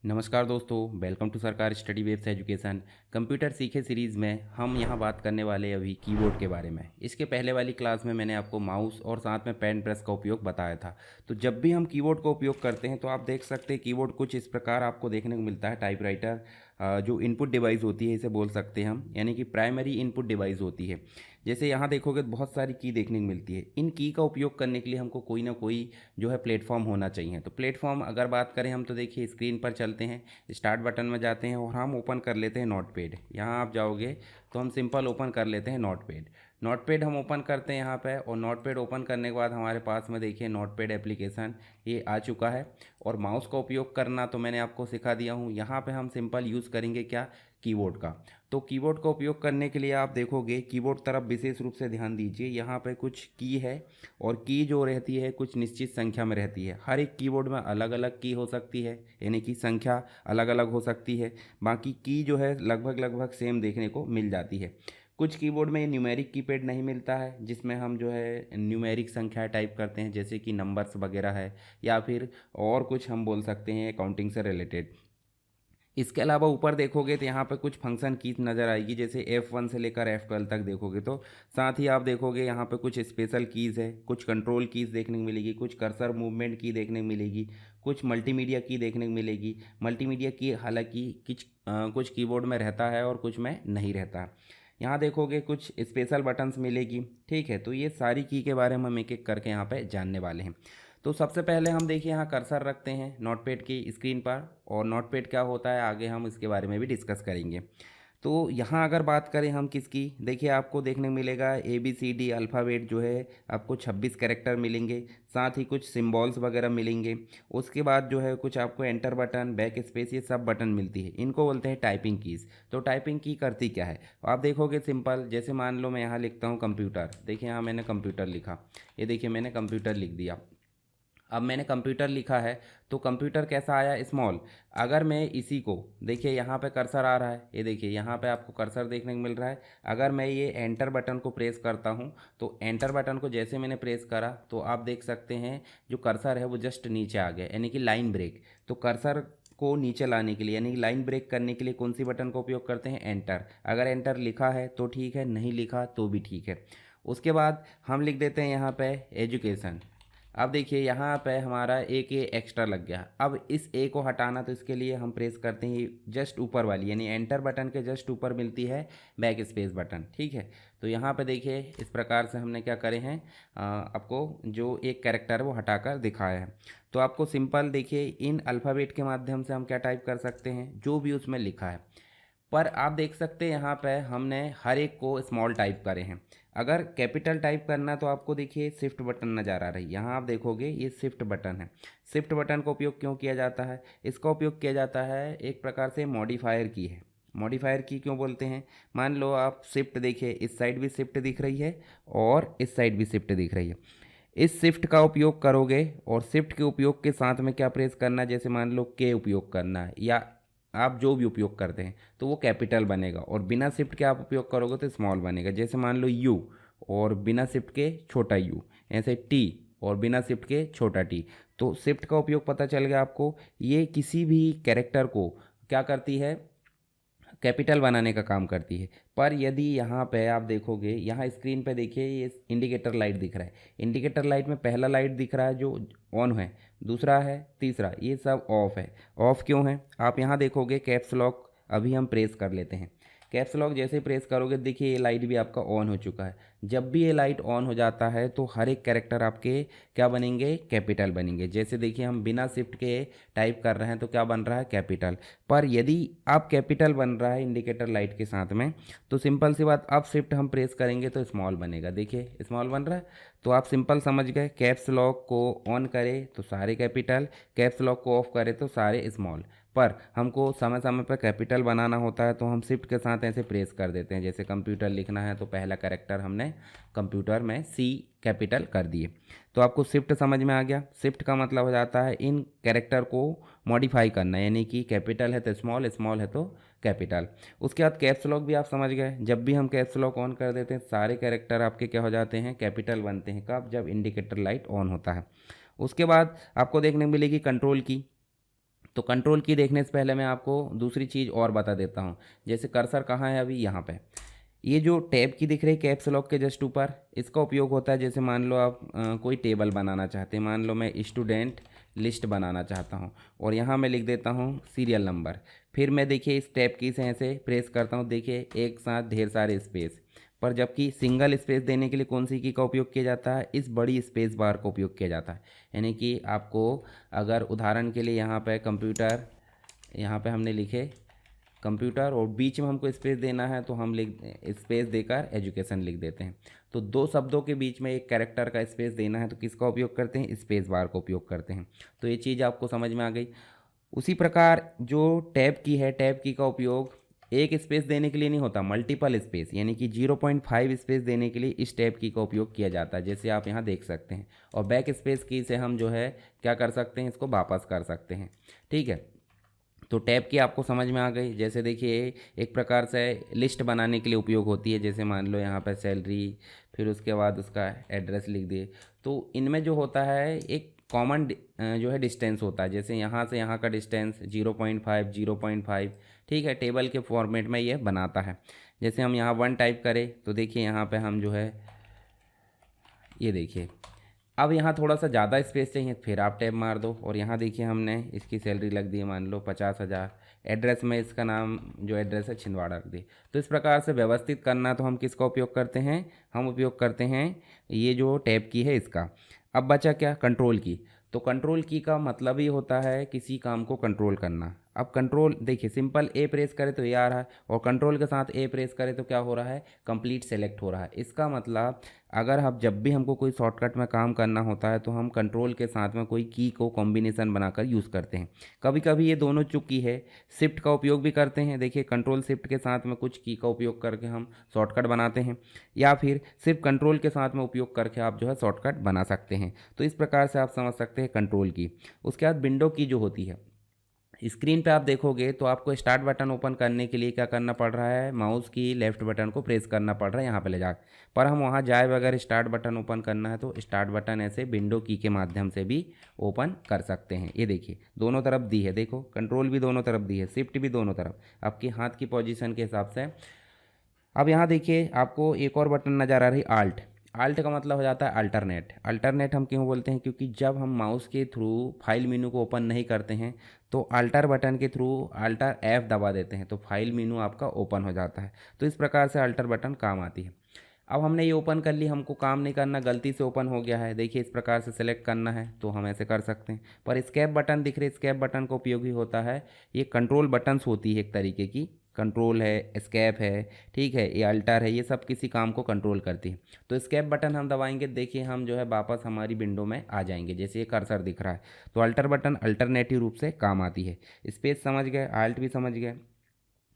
नमस्कार दोस्तों, welcome to सरकार स्टडी वेब्स एजुकेशन। कंप्यूटर सीखे सीरीज़ में हम यहाँ बात करने वाले अभी कीबोर्ड के बारे में। इसके पहले वाली क्लास में मैंने आपको माउस और साथ में पेन प्रेस का उपयोग बताया था। तो जब भी हम कीबोर्ड का उपयोग करते हैं तो आप देख सकते हैं कीबोर्ड कुछ इस प्रकार आपको देखने को मिलता है। टाइपराइटर जो इनपुट डिवाइस होती है इसे बोल सकते हैं हम, यानी कि प्राइमरी इनपुट डिवाइस होती है। जैसे यहाँ देखोगे तो बहुत सारी की देखने को मिलती है। इन की का उपयोग करने के लिए हमको कोई ना कोई जो है प्लेटफॉर्म होना चाहिए। तो प्लेटफॉर्म अगर बात करें हम तो देखिए स्क्रीन पर चलते हैं, स्टार्ट बटन में जाते हैं और हम ओपन कर लेते हैं नोटपैड। यहाँ आप जाओगे तो हम सिंपल ओपन कर लेते हैं नोटपैड। नोटपैड हम ओपन करते हैं यहाँ पे, और नोटपैड ओपन करने के बाद हमारे पास में देखिए नोटपैड एप्लीकेशन ये आ चुका है। और माउस का उपयोग करना तो मैंने आपको सिखा दिया हूँ। यहाँ पे हम सिंपल यूज़ करेंगे क्या, कीबोर्ड का। तो कीबोर्ड का उपयोग करने के लिए आप देखोगे कीबोर्ड तरफ विशेष रूप से ध्यान दीजिए। यहाँ पे कुछ की है और की जो रहती है कुछ निश्चित संख्या में रहती है। हर एक कीबोर्ड में अलग अलग की हो सकती है, यानी कि संख्या अलग अलग हो सकती है। बाकी की जो है लगभग लगभग सेम देखने को मिल जाती है। कुछ कीबोर्ड में न्यूमेरिक कीपैड नहीं मिलता है, जिसमें हम जो है न्यूमेरिक संख्या टाइप करते हैं, जैसे कि नंबर्स वगैरह है, या फिर और कुछ हम बोल सकते हैं काउंटिंग से रिलेटेड। इसके अलावा ऊपर देखोगे तो यहाँ पर कुछ फंक्शन कीज नज़र आएगी, जैसे F1 से लेकर F12 तक देखोगे तो। साथ ही आप देखोगे यहाँ पे कुछ स्पेशल कीज़ है, कुछ कंट्रोल कीज़ देखने को मिलेगी, कुछ कर्सर मूवमेंट की देखने को मिलेगी, कुछ मल्टीमीडिया की देखने को मिलेगी। मल्टीमीडिया की हालांकि कुछ कीबोर्ड में रहता है और कुछ में नहीं रहता। यहाँ देखोगे कुछ स्पेशल बटन्स मिलेगी। ठीक है, तो ये सारी की के बारे में हम एक एक करके यहाँ पे जानने वाले हैं। तो सबसे पहले हम देखिए यहाँ कर्सर रखते हैं नोटपैड की स्क्रीन पर, और नोटपैड क्या होता है आगे हम इसके बारे में भी डिस्कस करेंगे। तो यहाँ अगर बात करें हम किसकी, देखिए आपको देखने को मिलेगा ABCD अल्फ़ाबेट जो है आपको 26 कैरेक्टर मिलेंगे। साथ ही कुछ सिम्बॉल्स वगैरह मिलेंगे। उसके बाद जो है कुछ आपको एंटर बटन, बैक स्पेस, ये सब बटन मिलती है। इनको बोलते हैं टाइपिंग कीज़। तो टाइपिंग की करती क्या है आप देखोगे सिंपल, जैसे मान लो मैं यहाँ लिखता हूँ कंप्यूटर। देखिए यहाँ मैंने कंप्यूटर लिखा, ये देखिए मैंने कंप्यूटर लिख दिया। अब मैंने कंप्यूटर लिखा है तो कंप्यूटर कैसा आया, स्मॉल। अगर मैं इसी को देखिए यहाँ पे कर्सर आ रहा है, ये देखिए यहाँ पे आपको कर्सर देखने को मिल रहा है। अगर मैं ये एंटर बटन को प्रेस करता हूँ तो एंटर बटन को जैसे मैंने प्रेस करा तो आप देख सकते हैं जो कर्सर है वो जस्ट नीचे आ गया, यानी कि लाइन ब्रेक। तो कर्सर को नीचे लाने के लिए यानी लाइन ब्रेक करने के लिए कौन सी बटन का उपयोग करते हैं, एंटर। अगर एंटर लिखा है तो ठीक है, नहीं लिखा तो भी ठीक है। उसके बाद हम लिख देते हैं यहाँ पे एजुकेशन। अब देखिए यहाँ पे हमारा एक ए एक्स्ट्रा लग गया। अब इस ए को हटाना तो इसके लिए हम प्रेस करते हैं जस्ट ऊपर वाली, यानी एंटर बटन के जस्ट ऊपर मिलती है बैक स्पेस बटन। ठीक है, तो यहाँ पे देखिए इस प्रकार से हमने क्या करे हैं, आपको जो एक कैरेक्टर है वो हटाकर दिखाया है। तो आपको सिंपल देखिए इन अल्फ़ाबेट के माध्यम से हम क्या टाइप कर सकते हैं, जो भी उसमें लिखा है। पर आप देख सकते हैं यहाँ पे हमने हर एक को स्मॉल टाइप करे हैं। अगर कैपिटल टाइप करना तो आपको देखिए शिफ्ट बटन नज़र आ रहा है। यहाँ आप देखोगे ये शिफ्ट बटन है। शिफ्ट बटन का उपयोग क्यों किया जाता है, इसका उपयोग किया जाता है एक प्रकार से मॉडिफायर की है। मॉडिफायर की क्यों बोलते हैं, मान लो आप शिफ्ट देखिए, इस साइड भी शिफ्ट दिख रही है और इस साइड भी शिफ्ट दिख रही है। इस शिफ्ट का उपयोग करोगे और शिफ्ट के उपयोग के साथ में क्या प्रेस करना, जैसे मान लो के उपयोग करना है या आप जो भी उपयोग करते हैं तो वो कैपिटल बनेगा, और बिना शिफ्ट के आप उपयोग करोगे तो स्मॉल बनेगा। जैसे मान लो यू और बिना शिफ्ट के छोटा यू, ऐसे टी और बिना शिफ्ट के छोटा टी। तो शिफ्ट का उपयोग पता चल गया आपको। ये किसी भी कैरेक्टर को क्या करती है, कैपिटल बनाने का काम करती है। पर यदि यहाँ पे आप देखोगे, यहाँ स्क्रीन पे देखिए ये इंडिकेटर लाइट दिख रहा है। इंडिकेटर लाइट में पहला लाइट दिख रहा है जो ऑन है, दूसरा है, तीसरा, ये सब ऑफ है। ऑफ क्यों है आप यहाँ देखोगे, कैप्स लॉक अभी हम प्रेस कर लेते हैं। कैप्स लॉक जैसे प्रेस करोगे देखिए ये लाइट भी आपका ऑन हो चुका है। जब भी ये लाइट ऑन हो जाता है तो हर एक कैरेक्टर आपके क्या बनेंगे, कैपिटल बनेंगे। जैसे देखिए हम बिना शिफ्ट के टाइप कर रहे हैं तो क्या बन रहा है, कैपिटल। पर यदि आप कैपिटल बन रहा है इंडिकेटर लाइट के साथ में तो सिंपल सी बात, अब शिफ्ट हम प्रेस करेंगे तो स्मॉल बनेगा। देखिए स्मॉल बन रहा है। तो आप सिंपल समझ गए, कैप्स लॉक को ऑन करें तो सारे कैपिटल, कैप्स लॉक को ऑफ करें तो सारे स्मॉल। पर हमको समय समय पर कैपिटल बनाना होता है तो हम शिफ्ट के साथ ऐसे प्रेस कर देते हैं। जैसे कंप्यूटर लिखना है तो पहला कैरेक्टर हमने कंप्यूटर में सी कैपिटल कर दिए। तो आपको शिफ्ट समझ में आ गया। शिफ्ट का मतलब हो जाता है इन कैरेक्टर को मॉडिफाई करना, यानी कि कैपिटल है तो स्मॉल, स्मॉल है तो कैपिटल। उसके बाद कैप्स लॉक भी आप समझ गए। जब भी हम कैप्स लॉक ऑन कर देते हैं सारे कैरेक्टर आपके क्या हो जाते हैं, कैपिटल बनते हैं। कब, जब इंडिकेटर लाइट ऑन होता है। उसके बाद आपको देखने को मिलेगी कंट्रोल की। तो कंट्रोल की देखने से पहले मैं आपको दूसरी चीज़ और बता देता हूँ। जैसे कर्सर कहाँ है अभी, यहाँ पे ये जो टैब की दिख रही है कैप्स लॉक के जस्ट ऊपर, इसका उपयोग होता है जैसे मान लो आप कोई टेबल बनाना चाहते हैं। मान लो मैं स्टूडेंट लिस्ट बनाना चाहता हूँ और यहाँ मैं लिख देता हूँ सीरियल नंबर। फिर मैं देखिए इस टैब की से ऐसे प्रेस करता हूँ, देखिए एक साथ ढेर सारे स्पेस। पर जबकि सिंगल स्पेस देने के लिए कौन सी की का उपयोग किया जाता है, इस बड़ी स्पेस बार का उपयोग किया जाता है। यानी कि आपको अगर उदाहरण के लिए यहाँ पे कंप्यूटर, यहाँ पे हमने लिखे कंप्यूटर और बीच में हमको स्पेस देना है तो हम लिख स्पेस देकर एजुकेशन लिख देते हैं। तो दो शब्दों के बीच में एक कैरेक्टर का स्पेस देना है तो किसका उपयोग करते हैं, स्पेस बार का उपयोग करते हैं। तो ये चीज़ आपको समझ में आ गई। उसी प्रकार जो टैब की है, टैब की का उपयोग एक स्पेस देने के लिए नहीं होता, मल्टीपल स्पेस यानी कि 0.5 स्पेस देने के लिए इस टैब की का उपयोग किया जाता है, जैसे आप यहाँ देख सकते हैं। और बैक स्पेस की से हम जो है क्या कर सकते हैं, इसको वापस कर सकते हैं। ठीक है, तो टैब की आपको समझ में आ गई। जैसे देखिए एक प्रकार से लिस्ट बनाने के लिए उपयोग होती है, जैसे मान लो यहाँ पर सैलरी, फिर उसके बाद उसका एड्रेस लिख दिए। तो इनमें जो होता है एक कॉमन जो है डिस्टेंस होता है, जैसे यहाँ से यहाँ का डिस्टेंस 0.5 0.5। ठीक है, टेबल के फॉर्मेट में ये बनाता है। जैसे हम यहाँ 1 टाइप करें तो देखिए यहाँ पे हम जो है ये देखिए, अब यहाँ थोड़ा सा ज़्यादा स्पेस चाहिए, फिर आप टैब मार दो और यहाँ देखिए हमने इसकी सैलरी लग दी है मान लो 50,000। एड्रेस में इसका नाम जो एड्रेस है छिंदवाड़ा रख दी। तो इस प्रकार से व्यवस्थित करना तो हम किसका उपयोग करते हैं, हम उपयोग करते हैं ये जो टैब की है इसका। अब बचा क्या, कंट्रोल की। तो कंट्रोल की का मतलब ही होता है किसी काम को कंट्रोल करना। अब कंट्रोल देखिए सिंपल ए प्रेस करे तो ये आ रहा है और कंट्रोल के साथ ए प्रेस करे तो क्या हो रहा है, कंप्लीट सेलेक्ट हो रहा है। इसका मतलब अगर हम जब भी हमको कोई शॉर्टकट में काम करना होता है तो हम कंट्रोल के साथ में कोई की को कॉम्बिनेशन बनाकर यूज़ करते हैं। कभी कभी ये दोनों चूक की है, शिफ्ट का उपयोग भी करते हैं। देखिए कंट्रोल शिफ्ट के साथ में कुछ की का उपयोग करके हम शॉर्टकट बनाते हैं, या फिर सिर्फ कंट्रोल के साथ में उपयोग करके आप जो है शॉर्टकट बना सकते हैं। तो इस प्रकार से आप समझ सकते हैं कंट्रोल की। उसके बाद विंडो की जो होती है, स्क्रीन पे आप देखोगे तो आपको स्टार्ट बटन ओपन करने के लिए क्या करना पड़ रहा है, माउस की लेफ्ट बटन को प्रेस करना पड़ रहा है यहाँ पे ले जा। पर हम वहाँ जाए बगैर स्टार्ट बटन ओपन करना है तो स्टार्ट बटन ऐसे विंडो की के माध्यम से भी ओपन कर सकते हैं। ये देखिए दोनों तरफ दी है, देखो कंट्रोल भी दोनों तरफ दी है, शिफ्ट भी दोनों तरफ आपकी हाथ की पोजीशन के हिसाब से। अब यहाँ देखिए आपको एक और बटन नज़र आ रही, आल्ट। आल्ट का मतलब हो जाता है अल्टरनेट। अल्टरनेट हम क्यों बोलते हैं, क्योंकि जब हम माउस के थ्रू फाइल मेनू को ओपन नहीं करते हैं तो अल्टर बटन के थ्रू अल्टर F दबा देते हैं तो फाइल मेनू आपका ओपन हो जाता है। तो इस प्रकार से अल्टर बटन काम आती है। अब हमने ये ओपन कर ली, हमको काम नहीं करना, गलती से ओपन हो गया है, देखिए इस प्रकार से सेलेक्ट करना है तो हम ऐसे कर सकते हैं। पर स्केप बटन दिख रहे, स्केप बटन का उपयोगी होता है, ये कंट्रोल बटन्स होती है एक तरीके की, कंट्रोल है, एस्केप है, ठीक है, ये अल्टर है, ये सब किसी काम को कंट्रोल करती है। तो एस्केप बटन हम दबाएंगे, देखिए हम जो है वापस हमारी विंडो में आ जाएंगे, जैसे ये कर्सर दिख रहा है। तो अल्टर बटन अल्टरनेटिव रूप से काम आती है। स्पेस समझ गए, आल्ट भी समझ गए।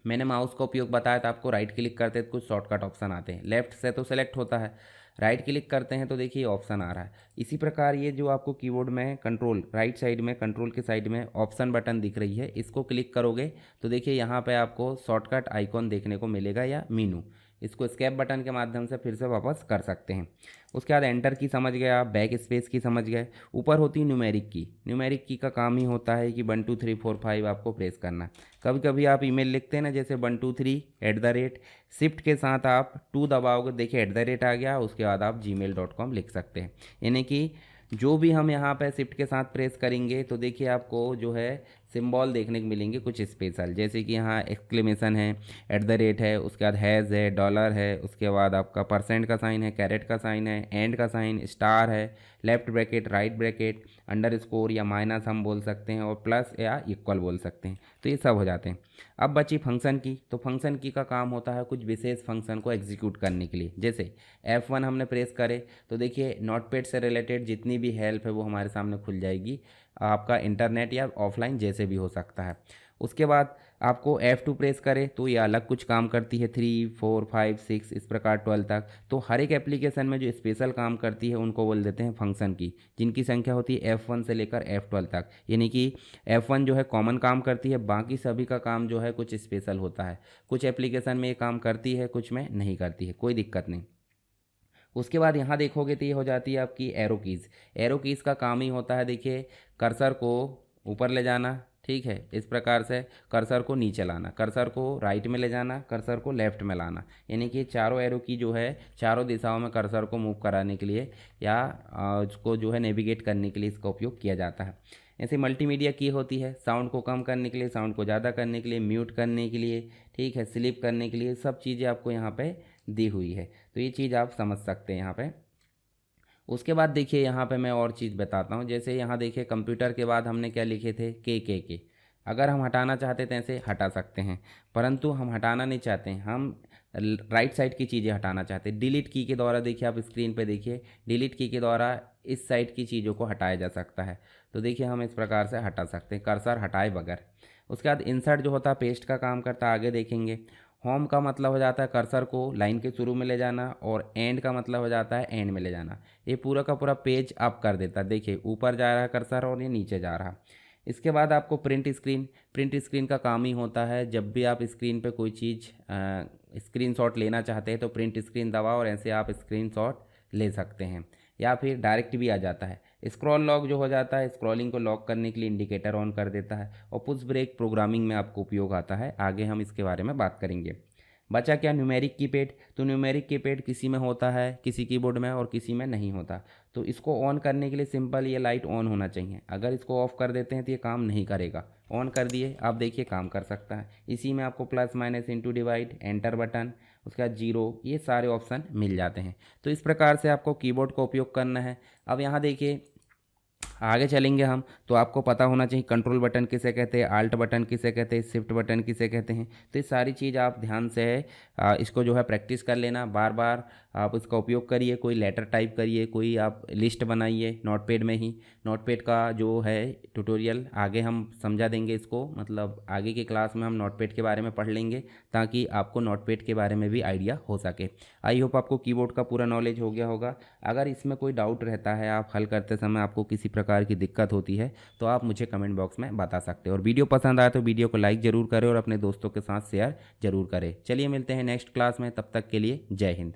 मैंने माउस का उपयोग बताया था आपको, राइट क्लिक करते हैं तो कुछ शॉर्टकट ऑप्शन आते हैं, लेफ्ट से तो सेलेक्ट होता है, राइट क्लिक करते हैं तो देखिए ऑप्शन आ रहा है। इसी प्रकार ये जो आपको कीबोर्ड में कंट्रोल राइट साइड में, कंट्रोल के साइड में ऑप्शन बटन दिख रही है, इसको क्लिक करोगे तो देखिए यहाँ पे आपको शॉर्टकट आइकॉन देखने को मिलेगा या मीनू। इसको स्केप बटन के माध्यम से फिर से वापस कर सकते हैं। उसके बाद एंटर की समझ गए आप, बैक स्पेस की समझ गए। ऊपर होती है न्यूमेरिक की। न्यूमेरिक की का काम ही होता है कि 1 2 3 4 5 आपको प्रेस करना। कभी कभी आप ईमेल लिखते हैं ना, जैसे 1 2 3 @ शिफ्ट के साथ आप 2 दबाओगे, देखिए @ आ गया, उसके बाद आप gmail.com लिख सकते हैं। यानी कि जो भी हम यहाँ पे शिफ्ट के साथ प्रेस करेंगे तो देखिए आपको जो है सिंबल देखने को मिलेंगे कुछ स्पेशल, जैसे कि यहाँ एक्सक्लेमेशन है, @ है, उसके बाद हैज़ है, डॉलर है, उसके बाद आपका परसेंट का साइन है, कैरेट का साइन है, एंड का साइन, स्टार है, left bracket, right bracket, underscore या माइनस हम बोल सकते हैं, और प्लस या इक्वल बोल सकते हैं। तो ये सब हो जाते हैं। अब बची फंक्शन की। तो फंक्शन की का काम होता है कुछ विशेष फंक्शन को एग्जीक्यूट करने के लिए। जैसे F1 हमने प्रेस करे तो देखिए नोटपैड से रिलेटेड जितनी भी हेल्प है वो हमारे सामने खुल जाएगी, आपका इंटरनेट या ऑफलाइन जैसे भी हो सकता है। उसके बाद आपको F2 प्रेस करें तो ये अलग कुछ काम करती है, 3 4 5 6 इस प्रकार 12 तक। तो हर एक एप्लीकेशन में जो स्पेशल काम करती है उनको बोल देते हैं फंक्शन की, जिनकी संख्या होती है F1 से लेकर F12 तक। यानी कि F1 जो है कॉमन काम करती है, बाकी सभी का काम जो है कुछ स्पेशल होता है। कुछ एप्लीकेशन में ये काम करती है, कुछ में नहीं करती है, कोई दिक्कत नहीं। उसके बाद यहाँ देखोगे तो ये हो जाती है आपकी एरो कीज़। एरो कीज़ का काम ही होता है देखिए कर्सर को ऊपर ले जाना, ठीक है। इस प्रकार से कर्सर को नीचे लाना, कर्सर को राइट में ले जाना, कर्सर को लेफ्ट में लाना, यानी कि चारों एरो की जो है चारों दिशाओं में कर्सर को मूव कराने के लिए या उसको जो है नेविगेट करने के लिए इसका उपयोग किया जाता है। ऐसे मल्टीमीडिया की होती है साउंड को कम करने के लिए, साउंड को ज़्यादा करने के लिए, म्यूट करने के लिए, ठीक है, स्लिप करने के लिए, सब चीज़ें आपको यहाँ पे दी हुई है। तो ये चीज़ आप समझ सकते हैं यहाँ पे। उसके बाद देखिए यहाँ पे मैं और चीज़ बताता हूँ। जैसे यहाँ देखिए कंप्यूटर के बाद हमने क्या लिखे थे, के। अगर हम हटाना चाहते थे ऐसे हटा सकते हैं, परंतु हम हटाना नहीं चाहते हैं, हम राइट साइड की चीज़ें हटाना चाहते हैं। डिलीट की के द्वारा देखिए, आप स्क्रीन पे देखिए, डिलीट की के द्वारा इस साइड की चीज़ों को हटाया जा सकता है। तो देखिए हम इस प्रकार से हटा सकते हैं कर्सर हटाए बगैर। उसके बाद इंसर्ट जो होता है पेस्ट का काम करता है, आगे देखेंगे। होम का मतलब हो जाता है कर्सर को लाइन के शुरू में ले जाना, और एंड का मतलब हो जाता है एंड में ले जाना। ये पूरा का पूरा पेज अप कर देता है। देखिए ऊपर जा रहा है कर्सर और ये नीचे जा रहा है। इसके बाद आपको प्रिंट स्क्रीन का काम ही होता है, जब भी आप स्क्रीन पे कोई चीज़ स्क्रीनशॉट लेना चाहते हैं तो प्रिंट स्क्रीन दबाओ और ऐसे आप स्क्रीनशॉट ले सकते हैं, या फिर डायरेक्ट भी आ जाता है। स्क्रॉल लॉक जो हो जाता है, स्क्रॉलिंग को लॉक करने के लिए इंडिकेटर ऑन कर देता है। और पुश ब्रेक प्रोग्रामिंग में आपको उपयोग आता है, आगे हम इसके बारे में बात करेंगे। बचा क्या, न्यूमेरिक कीपैड। तो न्यूमेरिक कीपैड किसी में होता है, किसी कीबोर्ड में, और किसी में नहीं होता। तो इसको ऑन करने के लिए सिंपल ये लाइट ऑन होना चाहिए। अगर इसको ऑफ कर देते हैं तो ये काम नहीं करेगा। ऑन कर दिए, आप देखिए काम कर सकता है। इसी में आपको plus minus into divide, enter button, उसके बाद जीरो, ये सारे ऑप्शन मिल जाते हैं। तो इस प्रकार से आपको कीबोर्ड का उपयोग करना है। अब यहाँ देखिए आगे चलेंगे हम, तो आपको पता होना चाहिए कंट्रोल बटन किसे कहते हैं, आल्ट बटन किसे कहते हैं, शिफ्ट बटन किसे कहते हैं। तो ये सारी चीज़ आप ध्यान से इसको जो है प्रैक्टिस कर लेना, बार बार आप इसका उपयोग करिए। कोई लेटर टाइप करिए, कोई आप लिस्ट बनाइए नोटपैड में ही। नोटपैड का जो है ट्यूटोरियल आगे हम समझा देंगे इसको, मतलब आगे की क्लास में हम नोटपैड के बारे में पढ़ लेंगे, ताकि आपको नोटपैड के बारे में भी आइडिया हो सके। आई होप आपको कीबोर्ड का पूरा नॉलेज हो गया होगा। अगर इसमें कोई डाउट रहता है, आप हल करते समय आपको किसी प्रकार की दिक्कत होती है, तो आप मुझे कमेंट बॉक्स में बता सकते हैं। और वीडियो पसंद आए तो वीडियो को लाइक ज़रूर करें और अपने दोस्तों के साथ शेयर ज़रूर करें। चलिए मिलते हैं नेक्स्ट क्लास में, तब तक के लिए जय हिंद।